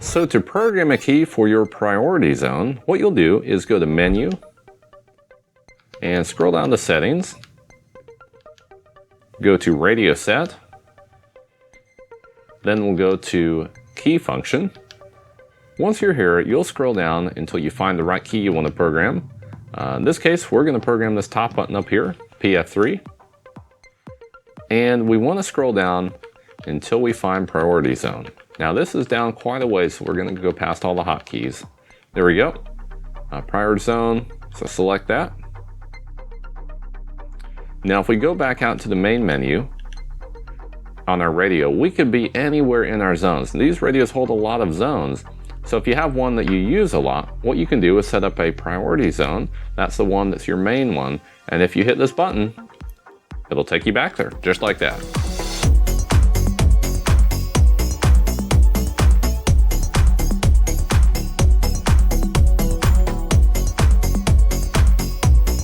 So to program a key for your priority zone, what you'll do is go to Menu and scroll down to Settings. Go to Radio Set. Then we'll go to Key Function. Once you're here, you'll scroll down until you find the right key you want to program. In this case, we're going to program this top button up here, PF3. And we want to scroll down until we find Priority Zone. Now this is down quite a ways, so we're going to go past all the hotkeys. There we go. Priority Zone, so select that. Now if we go back out to the main menu on our radio, we could be anywhere in our zones. These radios hold a lot of zones. So if you have one that you use a lot, what you can do is set up a priority zone. That's the one that's your main one. And if you hit this button, it'll take you back there, just like that.